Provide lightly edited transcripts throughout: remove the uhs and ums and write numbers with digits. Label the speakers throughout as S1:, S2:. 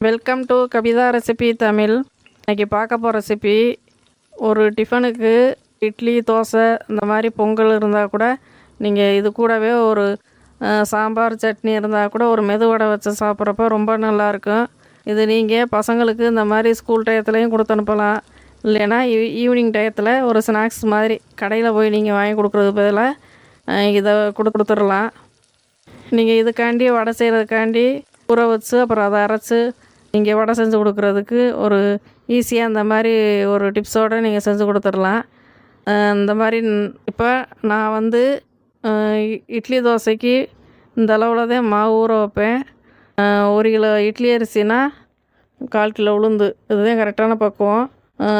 S1: Welcome to Kavitha recipe Tamil. இன்றைக்கி பார்க்க போகிற ரெசிபி ஒரு டிஃபனுக்கு இட்லி தோசை இந்த மாதிரி பொங்கல் இருந்தால் கூட நீங்கள் இது கூடவே ஒரு சாம்பார் சட்னி இருந்தால் கூட ஒரு மெதுவடை வச்சு சாப்பிட்றப்ப ரொம்ப நல்லாயிருக்கும். இது நீங்கள் பசங்களுக்கு இந்த மாதிரி ஸ்கூல் டயத்துலையும் கொடுத்து அனுப்பலாம். இல்லைன்னா ஈவினிங் டயத்தில் ஒரு ஸ்நாக்ஸ் மாதிரி கடையில் போய் நீங்கள் வாங்கி கொடுக்குறது பதிலாக இதை கொடுத்துடலாம். நீங்கள் இதுக்காண்டி வடை செய்கிறதுக்காண்டி ஊற வச்சு அப்புறம் அதை அரைச்சி நீங்கள் வடை செஞ்சு கொடுக்குறதுக்கு ஒரு ஈஸியாக இந்த மாதிரி ஒரு டிப்ஸோடு நீங்கள் செஞ்சு கொடுத்துடலாம். இந்த மாதிரி இப்போ நான் வந்து இட்லி தோசைக்கு இந்த அளவில் தான் மாவு ஊற வைப்பேன். 1 கிலோ இட்லி அரிசினா 1/4 கிலோ உளுந்து, இதுதான் கரெக்டான பக்குவம்.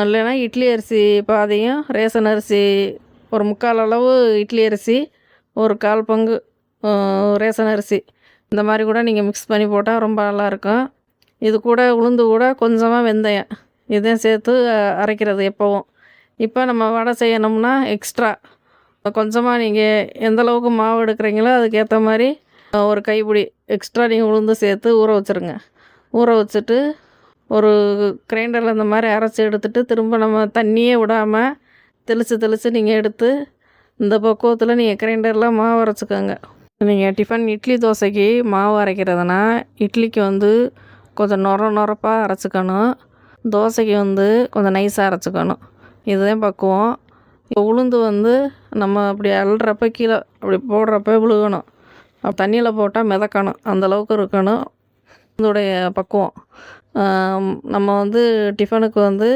S1: இல்லைன்னா இட்லி அரிசி பாதியும் ரேஷன் அரிசி ஒரு 3/4 அளவு இட்லி அரிசி, ஒரு 1/4 பங்கு ரேஷன் அரிசி, இந்த மாதிரி கூட நீங்கள் மிக்ஸ் பண்ணி போட்டால் ரொம்ப நல்லாயிருக்கும். இது கூட உளுந்து கூட கொஞ்சமாக வெந்தயம் இதையும் சேர்த்து அரைக்கிறது எப்போவும். இப்போ நம்ம வடை செய்யணும்னா எக்ஸ்ட்ரா கொஞ்சமாக நீங்கள் எந்தளவுக்கு மாவு எடுக்கிறீங்களோ அதுக்கேற்ற மாதிரி ஒரு கைப்பிடி எக்ஸ்ட்ரா நீங்கள் உளுந்து சேர்த்து ஊற வச்சுருங்க. ஊற வச்சுட்டு ஒரு கிரைண்டரில் இந்த மாதிரி அரைச்சி எடுத்துகிட்டு திரும்ப நம்ம தண்ணியே விடாமல் தெளித்து நீங்கள் எடுத்து இந்த பக்குவத்தில் நீங்கள் கிரைண்டரில் மாவு அரைச்சிக்கோங்க. நீங்கள் டிஃபன் இட்லி தோசைக்கு மாவு அரைக்கிறதுனா இட்லிக்கு வந்து கொஞ்சம் நொரப்பாக அரைச்சிக்கணும், தோசைக்கு வந்து கொஞ்சம் நைஸாக அரைச்சிக்கணும். இதுதான் பக்குவம். இப்போ உளுந்து வந்து நம்ம அப்படி அள்ளுறப்ப கீழே அப்படி போடுறப்ப விழுகணும், தண்ணியில் போட்டால் மிதக்கணும், அந்தளவுக்கு இருக்கணும் இதோடைய பக்குவம். நம்ம வந்து டிஃபனுக்கு வந்து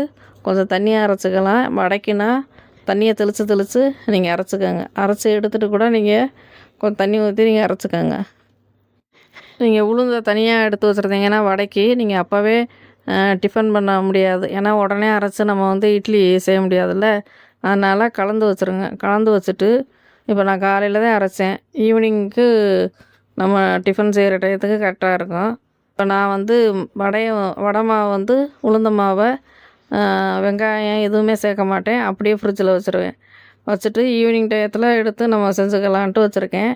S1: கொஞ்சம் தண்ணியாக அரைச்சிக்கலாம். வடைக்குன்னா தண்ணியை தெளித்து நீங்கள் அரைச்சிக்கோங்க. அரைச்சி எடுத்துகிட்டு கூட நீங்கள் கொஞ்சம் தண்ணி ஊற்றி நீங்கள் அரைச்சிக்கோங்க. நீங்கள் உளுந்தை தனியாக எடுத்து வச்சுருந்தீங்கன்னா வடைக்கு நீங்கள் அப்போவே டிஃபன் பண்ண முடியாது. ஏன்னா உடனே அரைச்சி நம்ம வந்து இட்லி செய்ய முடியாதுல்ல. அதனால் கலந்து வச்சுருங்க. கலந்து வச்சுட்டு இப்போ நான் காலையில் தான் அரைச்சேன், ஈவினிங்க்கு நம்ம டிஃபன் செய்கிற டயத்துக்கு கரெக்டாக இருக்கும். இப்போ நான் வந்து வடை மாவை வந்து உளுந்த மாவை வெங்காயம் எதுவுமே சேர்க்க மாட்டேன், அப்படியே ஃப்ரிட்ஜில் வச்சுருவேன். வச்சுட்டு ஈவினிங் டயத்தில் எடுத்து நம்ம செஞ்சுக்கலான்ட்டு வச்சுருக்கேன்.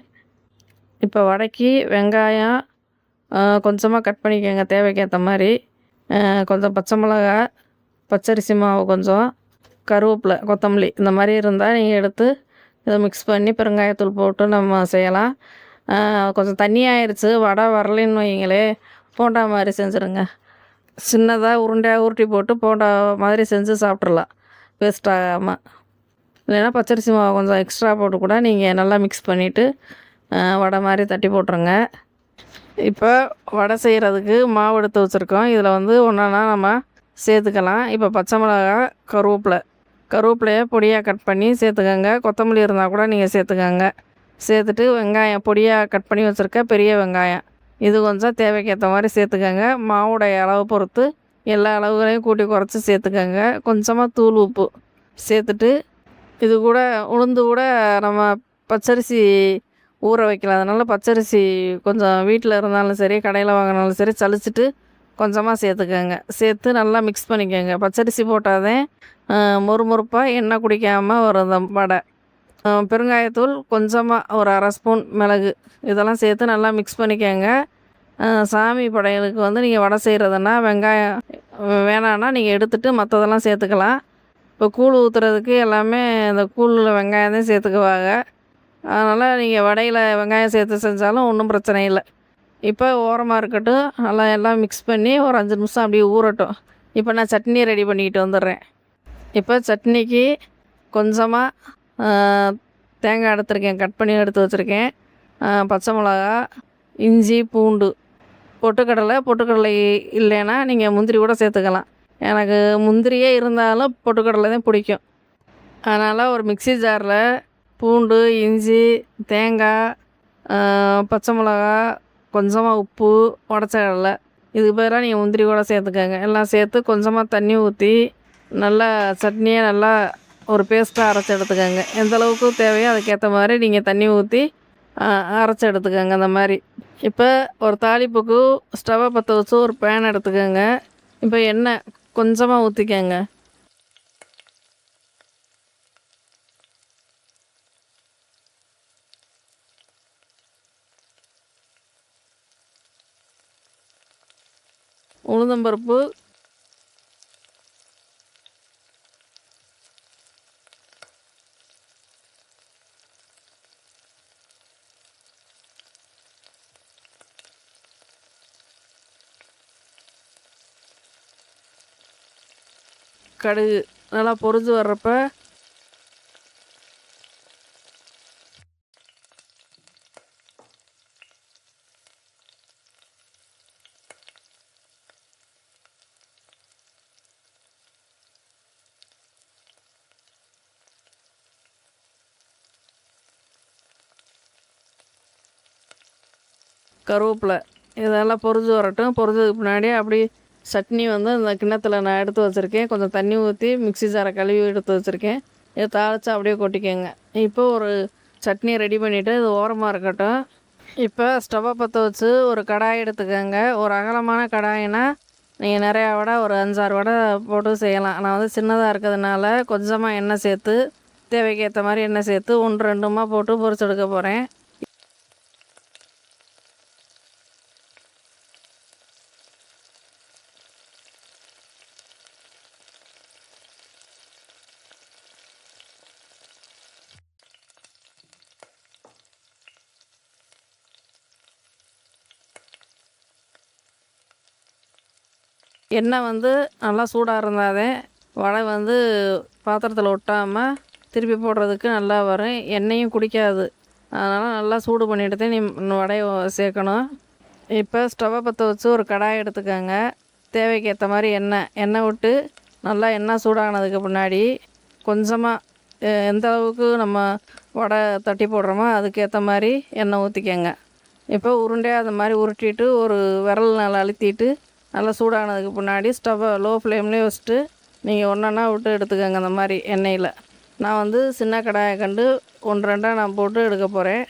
S1: இப்போ வடைக்கு வெங்காயம் கொஞ்சமாக கட் பண்ணிக்கோங்க தேவைக்கேற்ற மாதிரி. கொஞ்சம் பச்சை மிளகா, பச்சரிசி மாவு கொஞ்சம், கருவேப்பிலை, கொத்தமல்லி இந்த மாதிரி இருந்தால் நீங்கள் எடுத்து இதை மிக்ஸ் பண்ணி பெருங்காயத்தூள் போட்டு நம்ம செய்யலாம். கொஞ்சம் தண்ணியாகிடுச்சு வடை வரலைன்னு வைங்களே, போண்டா மாதிரி செஞ்சுருங்க. சின்னதாக உருண்டையாக உருட்டி போட்டு போண்டா மாதிரி செஞ்சு சாப்பிட்றலாம் வேஸ்ட் ஆகாமல். இல்லைன்னா பச்சரிசி மாவு கொஞ்சம் எக்ஸ்ட்ரா போட்டு கூட நீங்கள் நல்லா மிக்ஸ் பண்ணிவிட்டு வடை மாதிரி தட்டி போட்டுருங்க. இப்போ வடை செய்கிறதுக்கு மாவு எடுத்து வச்சுருக்கோம். இதில் வந்து ஒன்றா நம்ம சேர்த்துக்கலாம். இப்போ பச்சை மிளகா, கருவேப்பிலையை பொடியாக கட் பண்ணி சேர்த்துக்கோங்க. கொத்தமல்லி இருந்தால் கூட நீங்கள் சேர்த்துக்கோங்க. சேர்த்துட்டு வெங்காயம் பொடியாக கட் பண்ணி வச்சுருக்க பெரிய வெங்காயம் இது கொஞ்சம் தேவைக்கேற்ற மாதிரி சேர்த்துக்கோங்க. மாவுடைய அளவு பொறுத்து எல்லா அளவுகளையும் கூட்டி குறைச்சி சேர்த்துக்கோங்க. கொஞ்சமாக தூள் உப்பு சேர்த்துட்டு இது கூட உளுந்து கூட நம்ம பச்சரிசி ஊற வைக்கலாம். அதனால் பச்சரிசி கொஞ்சம் வீட்டில் இருந்தாலும் சரி கடையில் வாங்கினாலும் சரி சலிச்சிட்டு கொஞ்சமாக சேர்த்துக்கோங்க. சேர்த்து நல்லா மிக்ஸ் பண்ணிக்கோங்க. பச்சரிசி போட்டால் மொறுமொறுப்பாக எண்ணெய் குடிக்காமல் வரும் இந்த வடை. பெருங்காயத்தூள் கொஞ்சமாக ஒரு 1/2 ஸ்பூன், மிளகு இதெல்லாம் சேர்த்து நல்லா மிக்ஸ் பண்ணிக்கோங்க. சாமி படையலுக்கு வந்து நீங்கள் வடை செய்கிறதுனா வெங்காயம் வேணான்னா நீங்கள் எடுத்துகிட்டு மற்றதெல்லாம் சேர்த்துக்கலாம். இப்போ கூழ் ஊற்றுறதுக்கு எல்லாமே இந்த கூழில் வெங்காயம் தான் சேர்த்துக்குவாங்க. அதனால் நீங்கள் வடையில் வெங்காயம் சேர்த்து செஞ்சாலும் ஒன்றும் பிரச்சனை இல்லை. இப்போ ஓரமாக இருக்கட்டும், நல்லா எல்லாம் மிக்ஸ் பண்ணி ஒரு 5 நிமிஷம் அப்படியே ஊறட்டும். இப்போ நான் சட்னி ரெடி பண்ணிக்கிட்டு வந்துடுறேன். இப்போ சட்னிக்கு கொஞ்சமாக தேங்காய் எடுத்துருக்கேன், கட் பண்ணி எடுத்து வச்சுருக்கேன். பச்சை மிளகா, இஞ்சி, பூண்டு, பொட்டுக்கடலை இல்லைன்னா நீங்கள் முந்திரி கூட சேர்த்துக்கலாம். எனக்கு முந்திரியே இருந்தாலும் பொட்டுக்கடலை தான் பிடிக்கும். அதனால் ஒரு மிக்ஸி ஜாரில் பூண்டு, இஞ்சி, தேங்காய், பச்சை மிளகா, கொஞ்சமாக உப்பு, உடச்ச கடலை இதுக்கு பதிலாக நீங்கள் முந்திரி கூட சேர்த்துக்கோங்க. எல்லாம் சேர்த்து கொஞ்சமாக தண்ணி ஊற்றி நல்லா சட்னியை நல்லா ஒரு பேஸ்ட்டாக அரைச்சி எடுத்துக்கோங்க. எந்த அளவுக்கு தேவையோ அதுக்கேற்ற மாதிரி நீங்கள் தண்ணி ஊற்றி அரைச்சி எடுத்துக்கோங்க. அந்த மாதிரி இப்போ ஒரு தாளிப்புக்கு ஸ்டவ்வை பற்ற வச்சு ஒரு பேன் எடுத்துக்கோங்க. இப்போ எண்ணெய் கொஞ்சமாக ஊற்றிக்கோங்க. உளுந்தம்பருப்பு, கடுகு நல்லா பொரிஞ்சு வர்றப்ப கருவேப்பிலை இதெல்லாம் பொரிஞ்சு வரட்டும். பொரிஞ்சதுக்கு பின்னாடி அப்படி சட்னி வந்து அந்த கிண்ணத்தில் நான் எடுத்து வச்சுருக்கேன். கொஞ்சம் தண்ணி ஊற்றி மிக்ஸி ஜாரை கழுவி எடுத்து வச்சுருக்கேன். இதை தாளித்து அப்படியே கொட்டிக்கோங்க. இப்போ ஒரு சட்னி ரெடி பண்ணிவிட்டு இது ஓரமாக இருக்கட்டும். இப்போ ஸ்டவ்வை பற்ற வச்சு ஒரு கடாய் எடுத்துக்கோங்க. ஒரு அகலமான கடாயினா நீங்கள் நிறையா வடை ஒரு 5-6 வடை போட்டு செய்யலாம். நான் வந்து சின்னதாக இருக்கிறதுனால கொஞ்சமாக எண்ணெய் சேர்த்து தேவைக்கு ஏற்ற மாதிரி எண்ணெய் சேர்த்து 1-2மா போட்டு பொரிச்செடுக்க போகிறேன். எண்ணெய் வந்து நல்லா சூடாக இருந்தாதே வடை வந்து பாத்திரத்தில் ஒட்டாமல் திருப்பி போடுறதுக்கு நல்லா வரும். எண்ணெயும் குடிக்காது. அதனால் நல்லா சூடு பண்ணிட்டு தான் நீ வடையை சேர்க்கணும். இப்போ ஸ்டவ்வை பற்ற வச்சு ஒரு கடாய் எடுத்துக்கோங்க. தேவைக்கு ஏற்ற மாதிரி எண்ணெய் விட்டு நல்லா எண்ணெய் சூடானதுக்கு பின்னாடி கொஞ்சமாக எந்த அளவுக்கு நம்ம வடை தட்டி போடுறோமோ அதுக்கேற்ற மாதிரி எண்ணெய் ஊற்றிக்கங்க. இப்போ உருண்டையாக அந்த மாதிரி உருட்டிட்டு ஒரு விரல் நல்லா அழுத்திட்டு நல்லா சூடானதுக்கு பின்னாடி ஸ்டவ்வை லோ ஃப்ளேம்லேயே வச்சுட்டு நீங்கள் ஒன்றா விட்டு எடுத்துக்கோங்க. அந்த மாதிரி எண்ணெயில் நான் வந்து சின்ன கடாயை கண்டு 1-2 நான் போட்டு எடுக்க போகிறேன்.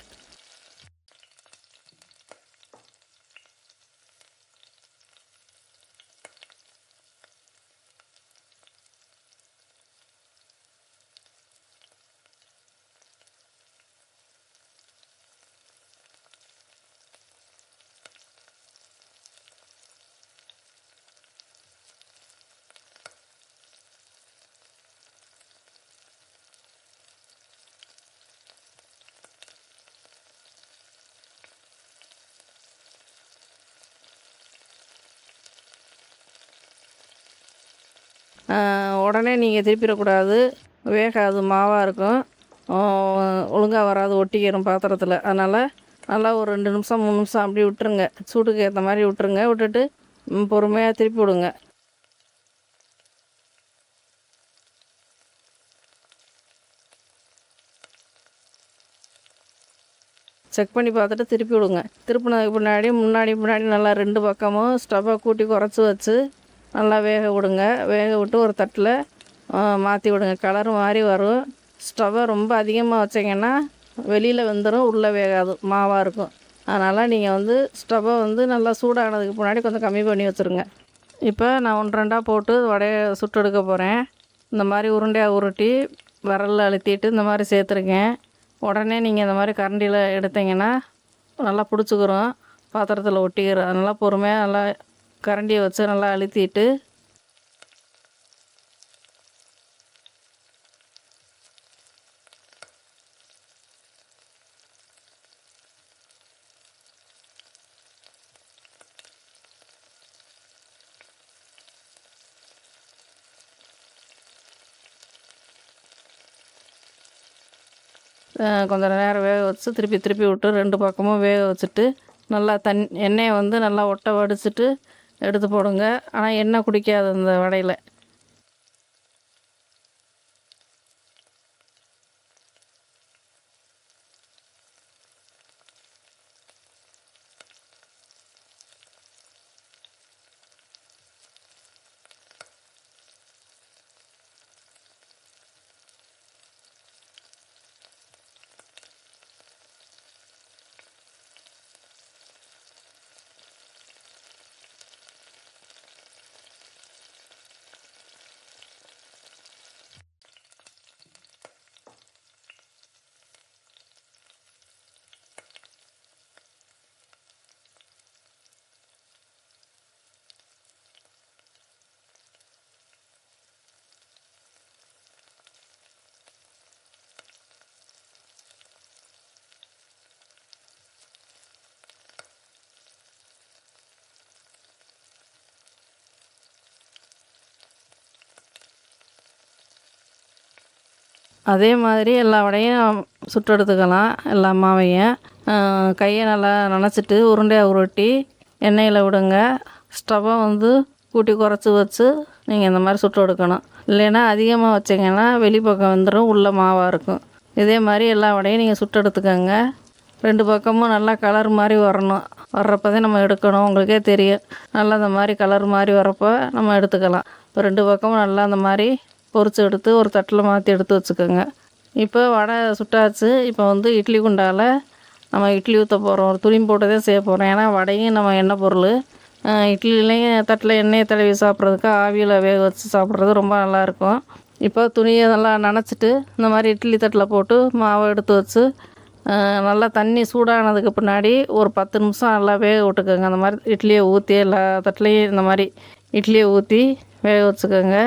S1: உடனே நீங்கள் திருப்பிடக்கூடாது. வேகாது, மாவாக இருக்கும். ஒழுங்காக வராது, ஒட்டிக்கிடும் பாத்திரத்தில். அதனால் நல்லா ஒரு 2 நிமிஷம் 3 நிமிஷம் அப்படி விட்டுருங்க. சூட்டுக்கு ஏற்ற மாதிரி விட்டுருங்க. விட்டுட்டு பொறுமையாக திருப்பி விடுங்க. செக் பண்ணி பார்த்துட்டு திருப்பி விடுங்க. திருப்பினதுக்கு முன்னாடி நல்லா 2 பக்கமும் ஸ்டவ்வை கூட்டி குறைச்சி வச்சு நல்லா வேக விடுங்க. வேக விட்டு ஒரு தட்டில் மாற்றி விடுங்க. கலர் மாதிரி வரும். ஸ்டவ்வை ரொம்ப அதிகமாக வச்சிங்கன்னா வெளியில் வெந்துடும், உள்ளே வேகாது, மாவாக இருக்கும். அதனால் நீங்கள் வந்து ஸ்டவ்வை வந்து நல்லா சூடானதுக்கு முன்னாடி கொஞ்சம் கம்மி பண்ணி வச்சுருங்க. இப்போ நான் 1-2 போட்டு வடையை சுட்டு எடுக்க போகிறேன். இந்த மாதிரி உருண்டையாக உருட்டி விரலில் அழுத்திட்டு இந்த மாதிரி சேர்த்துருக்கேன். உடனே நீங்கள் இந்த மாதிரி கரண்டியில் எடுத்தீங்கன்னா நல்லா பிடிச்சிக்கிறோம், பாத்திரத்தில் ஒட்டிக்கிறோம். அதனால் பொறுமையாக நல்லா கரண்டியை வச்சு நல்லா அழுத்திட்டு கொஞ்சம் நேரம் வேக வச்சு திருப்பி விட்டு 2 பக்கமும் வேக வச்சுட்டு நல்லா எண்ணெயை வந்து நல்லா ஒட்ட வடிச்சிட்டு எடுத்து போடுங்க. ஆனால் எண்ணெய் குடிக்காது அந்த வடையில். அதே மாதிரி எல்லா வடையும் சுட்டு எடுத்துக்கலாம். எல்லா மாவையும் கையை நல்லா நனைச்சிட்டு உருண்டையாக உருட்டி எண்ணெயில் விடுங்க. ஸ்டவ்வை வந்து கூட்டி குறைச்சி வச்சு நீங்கள் இந்த மாதிரி சுட்டு எடுக்கணும். இல்லைன்னா அதிகமாக வச்சிங்கன்னா வெளிப்பக்கம் வந்துடும், உள்ள மாவாக இருக்கும். இதே மாதிரி எல்லா வடையும் நீங்கள் சுட்டு எடுத்துக்கோங்க. 2 பக்கமும் நல்லா கலர் மாதிரி வரணும். வர்றப்போ நம்ம எடுக்கணும். உங்களுக்கே தெரியும், நல்லா இந்த மாதிரி கலர் மாதிரி வரப்போ நம்ம எடுத்துக்கலாம். இப்போ 2 பக்கமும் நல்லா அந்த மாதிரி பொரிச்சு எடுத்து ஒரு தட்டில் மாற்றி எடுத்து வச்சுக்கோங்க. இப்போ வடை சுட்டாச்சு. இப்போ வந்து இட்லி குண்டால் நம்ம இட்லி ஊற்ற போகிறோம். ஒரு துணி போட்டு தான் செய்ய போகிறோம். ஏன்னா வடையும் நம்ம எண்ணெய் பொருள். இட்லிலையும் தட்டில் எண்ணெயை தடவி சாப்பிட்றதுக்கு ஆவியில் வேக வச்சு சாப்பிட்றது ரொம்ப நல்லாயிருக்கும். இப்போ துணியை நல்லா நனைச்சிட்டு இந்த மாதிரி இட்லி தட்டில் போட்டு மாவை எடுத்து வச்சு நல்லா தண்ணி சூடானதுக்கு பின்னாடி ஒரு 10 நிமிஷம் நல்லா வேக விட்டுக்கோங்க. அந்த மாதிரி இட்லியை ஊற்றி எல்லா தட்டுலையும் இந்த மாதிரி இட்லியை ஊற்றி வேக வச்சுக்கோங்க.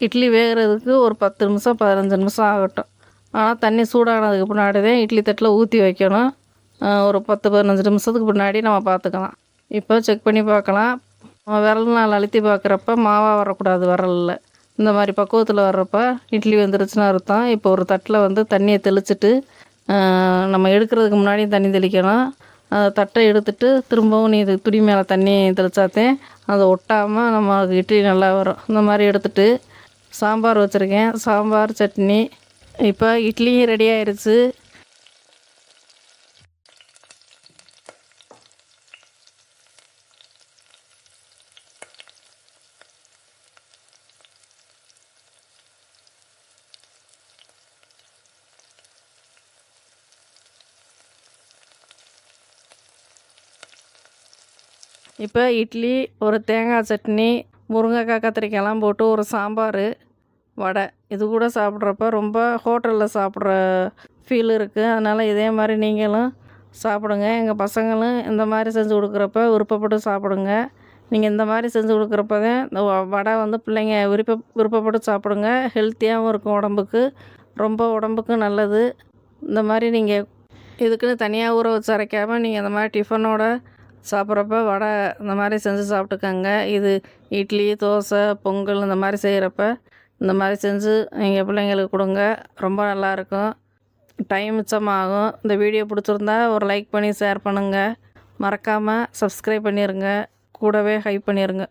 S1: இட்லி வேகிறதுக்கு ஒரு 10 நிமிஷம் 15 நிமிஷம் ஆகட்டும். ஆனால் தண்ணி சூடானதுக்கு பின்னாடி தான் இட்லி தட்டில் ஊற்றி வைக்கணும். ஒரு 10-15 நிமிஷத்துக்கு பின்னாடி நம்ம பார்த்துக்கலாம். இப்போ செக் பண்ணி பார்க்கலாம். விரல்னால் அழுத்தி பார்க்குறப்ப மாவாக வரக்கூடாது. விரலில் இந்த மாதிரி பக்குவத்தில் வர்றப்ப இட்லி வெந்துருச்சுன்னு அர்த்தம். இப்போ ஒரு தட்டில் வந்து தண்ணியை தெளிச்சிட்டு நம்ம எடுக்கிறதுக்கு முன்னாடி தண்ணி தெளிக்கணும். அந்த தட்டை எடுத்துட்டு திரும்பவும் நீ இது துணி மேலே தண்ணி தெளித்தாத்தேன் அதை ஒட்டாமல் நம்ம இட்லி நல்லா வரும். இந்த மாதிரி எடுத்துகிட்டு சாம்பார் வச்சுருக்கேன். சாம்பார், சட்னி. இப்போ இட்லியும் ரெடி ஆயிடுச்சு. இப்போ இட்லி, ஒரு தேங்காய் சட்னி, முருங்கைக்காய், கத்திரிக்காயெல்லாம் போட்டு ஒரு சாம்பார், வடை இது கூட சாப்பிட்றப்ப ரொம்ப ஹோட்டலில் சாப்பிட்ற ஃபீல் இருக்குது. அதனால் இதே மாதிரி நீங்களும் சாப்பிடுங்க. எங்கள் பசங்களும் இந்த மாதிரி செஞ்சு கொடுக்குறப்ப விருப்பப்பட்டு சாப்பிடுங்க. நீங்கள் இந்த மாதிரி செஞ்சு கொடுக்குறப்ப தான் இந்த வடை வந்து பிள்ளைங்க விருப்பப்பட்டு சாப்பிடுங்க. ஹெல்த்தியாகவும் இருக்கும் உடம்புக்கு, ரொம்ப உடம்புக்கும் நல்லது. இந்த மாதிரி நீங்கள் இதுக்குன்னு தனியாக ஊற வச்சு அரைக்காமல் நீங்கள் இந்த மாதிரி டிஃபனோட சாப்பிட்றப்ப வடை இந்த மாதிரி செஞ்சு சாப்பிட்டுக்கோங்க. இது இட்லி, தோசை, பொங்கல் இந்த மாதிரி செய்கிறப்ப இந்த மாதிரி செஞ்சு எங்கள் பிள்ளைங்களுக்கு கொடுங்க. ரொம்ப நல்லாயிருக்கும். டைம் மிச்சமாகும். இந்த வீடியோ பிடிச்சிருந்தா ஒரு லைக் பண்ணி ஷேர் பண்ணுங்கள். மறக்காமல் சப்ஸ்கிரைப் பண்ணிடுங்க. கூடவே ஹைப் பண்ணிடுங்க.